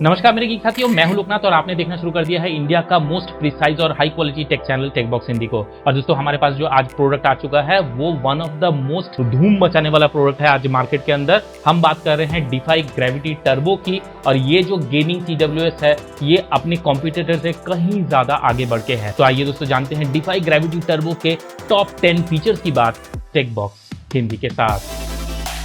नमस्कार मेरे गीक साथियों, मैं हूं लोकनाथ और आपने देखना शुरू कर दिया है इंडिया का मोस्ट प्रिसाइज और high quality tech channel Techbox Hindi को। और दोस्तों हमारे पास जो आज प्रोडक्ट आ चुका है वो वन ऑफ द मोस्ट धूम मचाने वाला प्रोडक्ट है आज मार्केट के अंदर। हम बात कर रहे हैं डिफाई ग्रेविटी टर्बो की। और ये जो गेमिंग TWS है ये अपने कॉम्पिटिटर से कहीं ज्यादा आगे बढ़ के है। तो आइए दोस्तों जानते हैं डिफाई ग्रेविटी टर्बो के टॉप 10 फीचर्स की बात टेकबॉक्स हिंदी के साथ।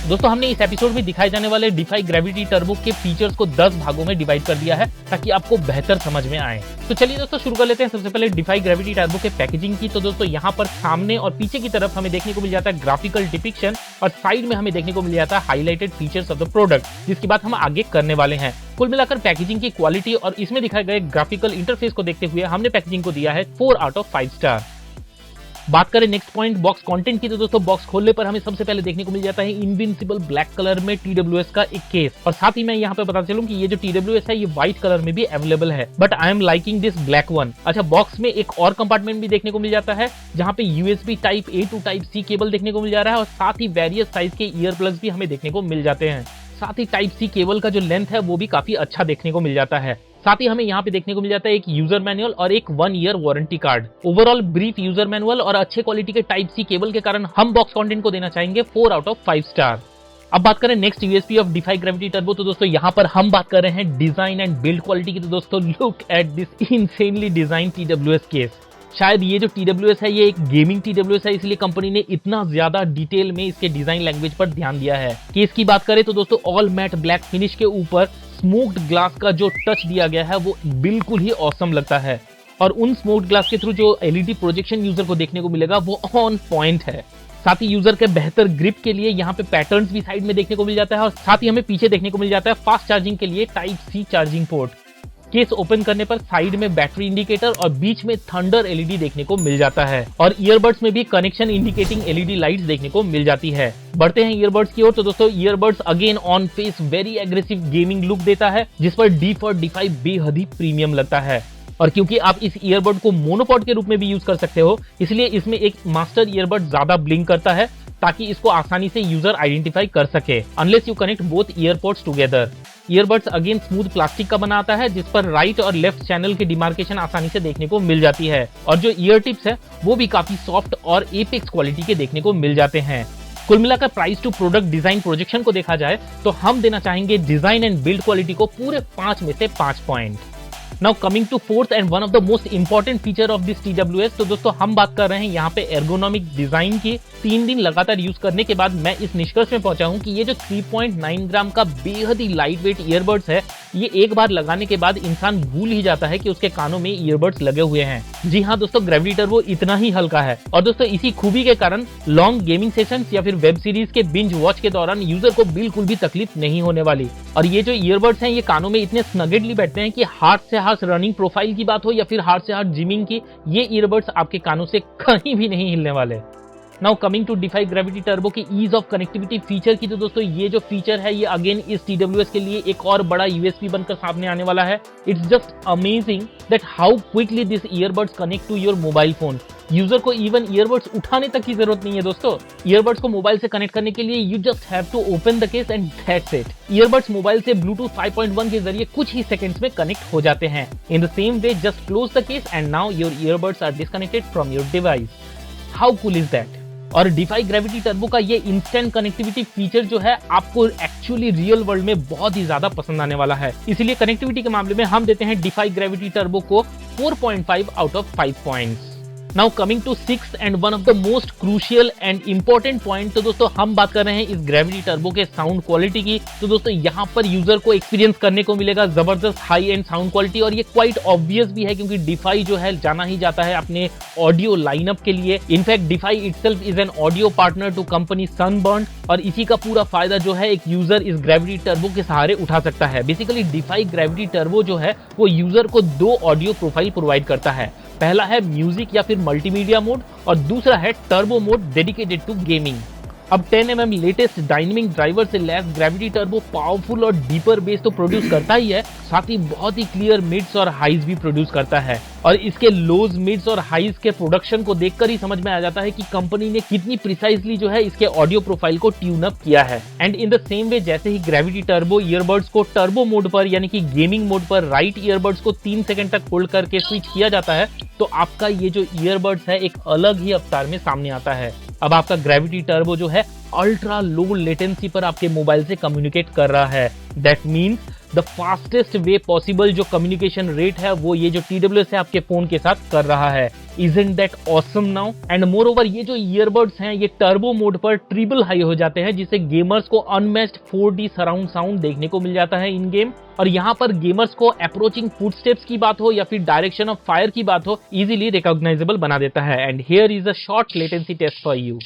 दोस्तों हमने इस एपिसोड में दिखाए जाने वाले डिफाई ग्रेविटी टर्बो के फीचर्स को 10 भागों में डिवाइड कर दिया है ताकि आपको बेहतर समझ में आए। तो चलिए दोस्तों शुरू कर लेते हैं सबसे पहले डिफाई ग्रेविटी टर्बो के पैकेजिंग की। तो दोस्तों यहाँ पर सामने और पीछे की तरफ हमें देखने को मिल जाता है ग्राफिकल डिपिक्शन और साइड में हमें देखने को मिल जाता है highlighted features of the product, जिसकी बात हम आगे करने वाले हैं। कुल मिलाकर पैकेजिंग की क्वालिटी और इसमें दिखाए गए ग्राफिकल इंटरफेस को देखते हुए हमने पैकेजिंग को दिया है 4 आउट ऑफ 5 स्टार। बात करें नेक्स्ट पॉइंट बॉक्स कंटेंट की, तो दोस्तों बॉक्स खोलने पर हमें सबसे पहले देखने को मिल जाता है इनविंसिबल ब्लैक कलर में TWS का एक केस। और साथ ही मैं यहाँ पे बता चलूं कि ये जो TWS है ये व्हाइट कलर में भी अवेलेबल है, but I am liking this black one. अच्छा, बॉक्स में एक और कंपार्टमेंट भी देखने को मिल जाता है जहाँ पे USB type A to type C cable देखने को मिल जा रहा है और साथ ही वेरियस साइज के ईयर प्लग्स भी हमें देखने को मिल जाते हैं। साथ ही टाइप C केबल का जो लेंथ है वो भी काफी अच्छा देखने को मिल जाता है। साथ ही हमें यहाँ पे देखने को मिल जाता है एक यूजर मैनुअल और एक 1 year warranty card. Overall brief user manual और अच्छे क्वालिटी के टाइप C केबल के कारण हम बॉक्स कंटेंट को देना चाहेंगे 4 आउट ऑफ 5 स्टार। अब बात करें next USP of defy gravity turbo, तो दोस्तों यहाँ पर हम बात कर रहे हैं डिजाइन एंड बिल्ड क्वालिटी की। तो दोस्तों look at this insanely design TWS case. शायद ये जो TWS है ये एक गेमिंग TWS है, इसलिए कंपनी ने इतना ज्यादा डिटेल में इसके डिजाइन लैंग्वेज पर ध्यान दिया है। केस की बात करें तो दोस्तों ऑल मैट ब्लैक फिनिश के ऊपर स्मोक्ड ग्लास का जो टच दिया गया है वो बिल्कुल ही ऑसम लगता है। और उन स्मोक्ड ग्लास के थ्रू जो LED प्रोजेक्शन यूजर को देखने को मिलेगा वो ऑन पॉइंट है। साथ ही यूजर के बेहतर ग्रिप के लिए यहाँ पे पैटर्न्स भी साइड में देखने को मिल जाता है और साथ ही हमें पीछे देखने को मिल जाता है फास्ट चार्जिंग के लिए type C charging port. Case open करने पर साइड में बैटरी इंडिकेटर और बीच में थंडर LED देखने को मिल जाता है और ईयरबड्स में भी कनेक्शन इंडिकेटिंग LED लाइट्स देखने को मिल जाती है। बढ़ते हैं ईयरबड्स की ओर, तो दोस्तों earbuds again on face very aggressive gaming look देता है, जिस पर D फॉर डिफाई बेहद ही प्रीमियम लगता है। और क्योंकि आप इस ईयरबड को मोनोपॉड के रूप में भी यूज कर सकते हो, इसलिए इसमें एक मास्टर ईयरबड ज्यादा ब्लिंक करता है ताकि इसको आसानी से यूजर आइडेंटिफाई कर सके unless you connect both ईयरपोड्स together. Earbuds again smooth plastic का बना आता है, जिस पर राइट और लेफ्ट चैनल की डिमार्केशन आसानी से देखने को मिल जाती है और जो ईयर टिप्स है वो भी काफी सॉफ्ट और एपेक्स क्वालिटी के देखने को मिल जाते हैं। कुल मिलाकर price to product design projection को देखा जाए तो हम देना चाहेंगे डिजाइन एंड बिल्ड क्वालिटी को पूरे 5 में से 5 point. Now coming to fourth and one of the most important feature of this TWS, तो दोस्तों हम बात कर रहे हैं यहाँ पे एर्गोनॉमिक डिजाइन की। 3 दिन लगातार यूज करने के बाद मैं इस निष्कर्ष में पहुंचा हूं कि ये जो 3.9 ग्राम का बेहद ही लाइट वेट ईयरबड्स है ये एक बार लगाने के बाद इंसान भूल ही जाता है कि उसके कानों में ईयरबड्स लगे हुए हैं। जी हाँ दोस्तों, ग्रेविटी टर्बो इतना ही हल्का है और दोस्तों इसी खूबी के कारण लॉन्ग गेमिंग सेशंस या फिर वेब सीरीज के बिंज वॉच के दौरान यूजर को बिल्कुल भी तकलीफ नहीं होने वाली। और ये जो ईयरबड्स हैं ये कानों में इतने स्नगेडली बैठते हैं कि हार्ड से हार्ड रनिंग प्रोफाइल की बात हो या फिर हार्ड से हार्ड जिमिंग की, ये ईयरबड्स आपके कानों से कहीं भी नहीं हिलने वाले। Now coming to defy gravity turbo की ईज ऑफ कनेक्टिविटी फीचर की, तो दोस्तों ये जो फीचर है ये अगेन इस TWS के लिए एक और बड़ा USP बनकर सामने आने वाला है। It's just amazing that how quickly this earbuds connect to your mobile phone. User को इवन ईयरबड्स उठाने तक की जरूरत नहीं है दोस्तों। ईयरबड्स को मोबाइल से कनेक्ट करने के लिए you just have to open the case and that's it. Earbuds mobile से ब्लूटूथ 5.1 के जरिए कुछ ही सेकंड्स में कनेक्ट हो जाते हैं। In the same way just close the case and now your earbuds are disconnected from your device. How cool is that. और defy gravity turbo का ये इंस्टेंट कनेक्टिविटी फीचर जो है आपको एक्चुअली रियल वर्ल्ड में बहुत ही ज्यादा पसंद आने वाला है, इसलिए कनेक्टिविटी के मामले में हम देते हैं डिफाई ग्रेविटी टर्बो को 4.5 out of 5 points. Now coming to 6th and one of the most crucial and important point, तो दोस्तों हम बात कर रहे हैं इस ग्रेविटी टर्बो के साउंड क्वालिटी की। तो दोस्तों यहाँ पर यूजर को एक्सपीरियंस करने को मिलेगा जबरदस्त हाई एंड साउंड क्वालिटी और ये क्वाइट ऑब्वियस भी है क्योंकि डिफाई जो है जाना ही जाता है अपने ऑडियो लाइनअप के लिए। In fact defy itself is an audio partner to company Sunburn और इसी का पूरा फायदा जो है एक यूजर इस ग्रेविटी टर्बो के सहारे उठा सकता है। बेसिकली डिफाई ग्रेविटी टर्बो जो है वो यूजर को 2 ऑडियो प्रोफाइल प्रोवाइड करता है। पहला है म्यूजिक या फिर मल्टीमीडिया मोड और दूसरा है turbo mode dedicated to gaming. अब 10mm लेटेस्ट डायनेमिक ड्राइवर से लैस ग्रेविटी टर्बो पावरफुल और डीपर बेस तो प्रोड्यूस करता ही है, साथ ही बहुत ही क्लियर मिड्स और हाइज भी प्रोड्यूस करता है। और इसके लोज, मिड्स और हाइज के प्रोडक्शन को देखकर ही समझ में आ जाता है कि कंपनी ने कितनी प्रिसाइजली जो है इसके ऑडियो प्रोफाइल को ट्यून अप किया है। एंड इन द सेम वे जैसे ही ग्रेविटी टर्बो ईयरबड्स को टर्बो मोड पर यानी कि गेमिंग मोड पर राइट ईयरबड्स को 3 सेकंड तक होल्ड करके स्विच किया जाता है, तो आपका ये जो ईयरबड्स है एक अलग ही अवतार में सामने आता है। अब आपका ग्रेविटी टर्बो जो है अल्ट्रा लो लेटेंसी पर आपके मोबाइल से कम्युनिकेट कर रहा है। That means the fastest way possible जो कम्युनिकेशन रेट है वो ये जो TWS है आपके फोन के साथ कर रहा है। Isn't that awesome now? And more over ये जो ईयरबड्स हैं ये टर्बो मोड पर ट्रिपल हाई हो जाते हैं, जिससे गेमर्स को अनमैच्ड 4D सराउंड साउंड देखने को मिल जाता है इन गेम। और यहाँ पर गेमर्स को अप्रोचिंग फुटस्टेप्स की बात हो या फिर डायरेक्शन ऑफ फायर की बात हो, इजीली रिकॉग्नाइजेबल बना देता है। And here is a short latency test for you.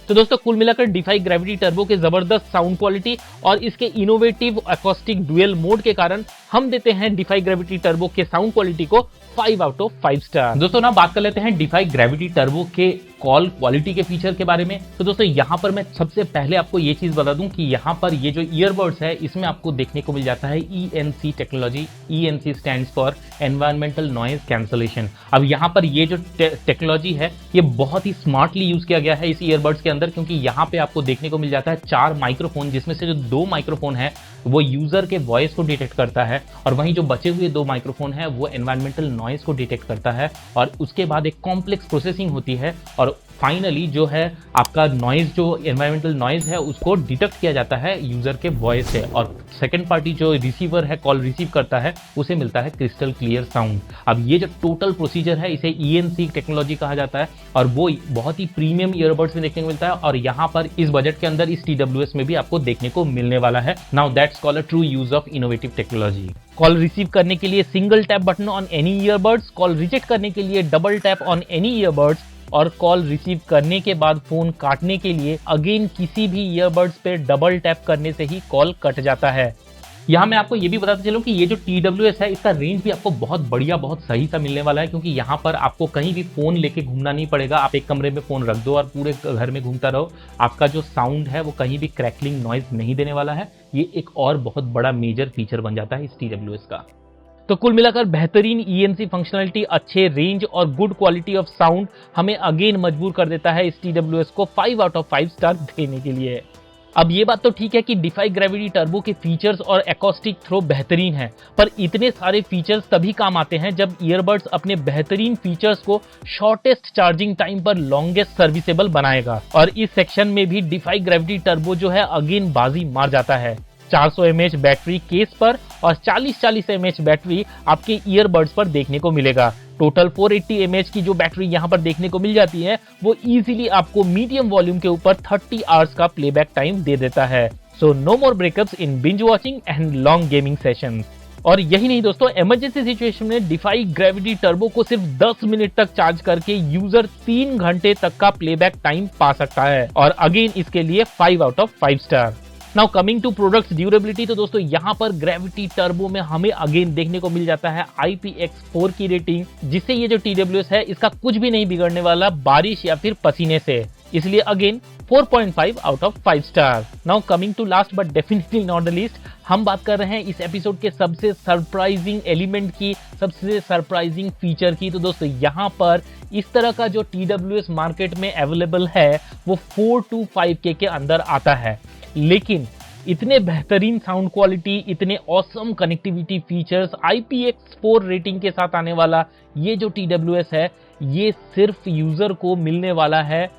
तो दोस्तों कुल मिलाकर डिफाई ग्रेविटी टर्बो के जबरदस्त साउंड क्वालिटी और इसके इनोवेटिव अकॉस्टिक डुअल मोड के कारण हम देते हैं डिफाई ग्रेविटी टर्बो के साउंड क्वालिटी को 5 आउट ऑफ 5 स्टार। दोस्तों ना बात कर लेते हैं डिफाई ग्रेविटी टर्बो के कॉल क्वालिटी के फीचर के बारे में। तो दोस्तों यहाँ पर मैं सबसे पहले आपको ये चीज बता दूं कि यहाँ पर ये जो ईयरबड्स है इसमें आपको देखने को मिल जाता है ENC technology. ENC stands for environmental noise cancellation. अब यहाँ पर ये जो टेक्नोलॉजी है ये बहुत ही स्मार्टली यूज किया गया है इस ईयरबड्स के अंदर, क्योंकि यहाँ पे आपको देखने को मिल जाता है 4 माइक्रोफोन, जिसमें से जो 2 माइक्रोफोन है वो यूजर के वॉइस को डिटेक्ट करता है और वहीं जो बचे हुए 2 माइक्रोफोन है वो एनवायरमेंटल नॉइज को डिटेक्ट करता है। और उसके बाद एक कॉम्प्लेक्स प्रोसेसिंग होती है और फाइनली जो है आपका नॉइज, जो एनवायरमेंटल नॉइज है उसको डिटेक्ट किया जाता है यूजर के वॉइस से, और सेकंड पार्टी जो रिसीवर है कॉल रिसीव करता है उसे मिलता है क्रिस्टल क्लियर साउंड। अब ये जो टोटल प्रोसीजर है इसे ENC टेक्नोलॉजी कहा जाता है और वो बहुत ही प्रीमियम ईयरबड्स में देखने को मिलता है और यहाँ पर इस बजट के अंदर इस TWS में भी आपको देखने को मिलने वाला है। Now that's called a true use of innovative technology. Call receive करने के लिए single tap button on any earbuds, call reject करने के लिए double tap on any earbuds और कॉल रिसीव करने के बाद फोन काटने के लिए अगेन किसी भी ईयरबड्स पे डबल टैप करने से ही कॉल कट जाता है। यहाँ मैं आपको ये भी बताते चलूं कि ये जो TWS है इसका रेंज भी आपको बहुत बढ़िया, बहुत सही सा मिलने वाला है, क्योंकि यहाँ पर आपको कहीं भी फोन लेके घूमना नहीं पड़ेगा। आप एक कमरे में फोन रख दो और पूरे घर में घूमता रहो, आपका जो साउंड है वो कहीं भी क्रैकलिंग नॉइज नहीं देने वाला है। ये एक और बहुत बड़ा मेजर फीचर बन जाता है इस TWS का। तो कुल मिलाकर बेहतरीन ENC फंक्शनलिटी, अच्छे रेंज और गुड क्वालिटी ऑफ साउंड हमें अगेन मजबूर कर देता है इस TWS को 5 आउट ऑफ 5 स्टार देने के लिए। अब ये बात तो ठीक है कि डिफाई ग्रेविटी टर्बो के फीचर्स और एकॉस्टिक थ्रो बेहतरीन है, पर इतने सारे फीचर्स तभी काम आते हैं जब ईयरबड्स अपने बेहतरीन फीचर्स को शॉर्टेस्ट चार्जिंग टाइम पर लॉन्गेस्ट सर्विसेबल बनाएगा। और इस सेक्शन में भी डिफाई ग्रेविटी टर्बो जो है अगेन बाजी मार जाता है। 400 mAh बैटरी केस पर और 40 mAh बैटरी आपके ईयरबड्स पर देखने को मिलेगा। टोटल 480 mAh की जो बैटरी यहाँ पर देखने को मिल जाती है वो इजीली आपको मीडियम वॉल्यूम के ऊपर 30 आवर्स का प्लेबैक टाइम दे देता है। So no more breakups in binge watching and long gaming sessions. और यही नहीं दोस्तों, इमरजेंसी सिचुएशन में डिफाई ग्रेविटी टर्बो को सिर्फ 10 मिनट तक चार्ज करके यूजर 3 घंटे तक का प्लेबैक टाइम पा सकता है और अगेन इसके लिए 5 out of 5 star. Now coming to products durability, तो दोस्तों यहाँ पर ग्रेविटी टर्बो में हमें अगेन देखने को मिल जाता है IPX4 की रेटिंग, जिससे ये जो TWS है इसका कुछ भी नहीं बिगड़ने वाला बारिश या फिर पसीने से, इसलिए again 4.5 out of 5 star. Now coming to last but definitely not the least, हम बात कर रहे हैं इस एपिसोड के सबसे सरप्राइजिंग एलिमेंट की, सबसे सरप्राइजिंग फीचर की। तो दोस्तों यहाँ पर इस तरह का जो TWS मार्केट में अवेलेबल है वो 4 to 5K के अंदर आता है, लेकिन इतने बेहतरीन साउंड क्वालिटी, इतने awesome connectivity features, IPX4 rating के साथ आने वाला ये जो TWS है ये सिर्फ यूजर को मिलने वाला है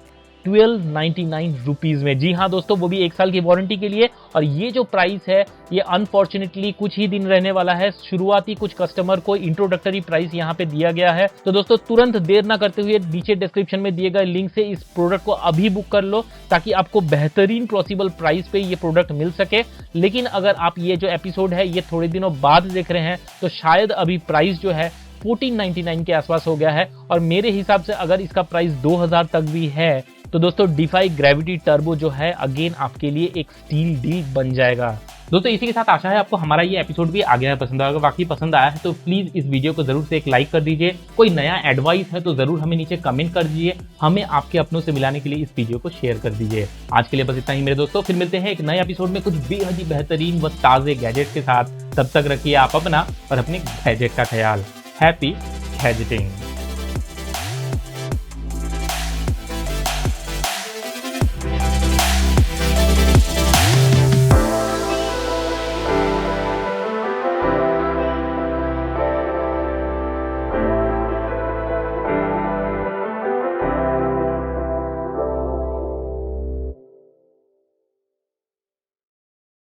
1299 रुपीज में। जी हाँ दोस्तों, वो भी 1 साल की वारंटी के लिए। और ये जो प्राइस है ये अनफॉर्चुनेटली कुछ ही दिन रहने वाला है। शुरुआती कुछ कस्टमर को इंट्रोडक्टरी प्राइस यहाँ पे दिया गया है। तो दोस्तों तुरंत देर ना करते हुए नीचे डिस्क्रिप्शन में दिए गए लिंक से इस प्रोडक्ट को अभी बुक कर लो, ताकि आपको बेहतरीन पॉसिबल प्राइस पे ये प्रोडक्ट मिल सके। लेकिन अगर आप ये जो एपिसोड है ये थोड़े दिनों बाद देख रहे हैं तो शायद अभी प्राइस जो है 1499 के आसपास हो गया है, और मेरे हिसाब से अगर इसका प्राइस 2000 तक भी है तो दोस्तों डिफाई ग्रेविटी टर्बो जो है अगेन आपके लिए एक स्टील डील बन जाएगा। दोस्तों इसी के साथ आशा है आपको हमारा ये एपिसोड भी आ गया है, पसंद आएगा। बाकी पसंद आया है तो प्लीज इस वीडियो को जरूर से एक लाइक कर दीजिए। कोई नया एडवाइस है तो जरूर हमें नीचे कमेंट कर दीजिए। हमें आपके अपनों से मिलाने के लिए इस वीडियो को शेयर कर दीजिए। आज के लिए बस इतना ही मेरे दोस्तों, फिर मिलते हैं एक नए एपिसोड में कुछ बेहद ही बेहतरीन व ताजे गैजेट के साथ। तब तक रखिए आप अपना और अपने गैजेट का ख्याल। हैप्पी गैजेटिंग।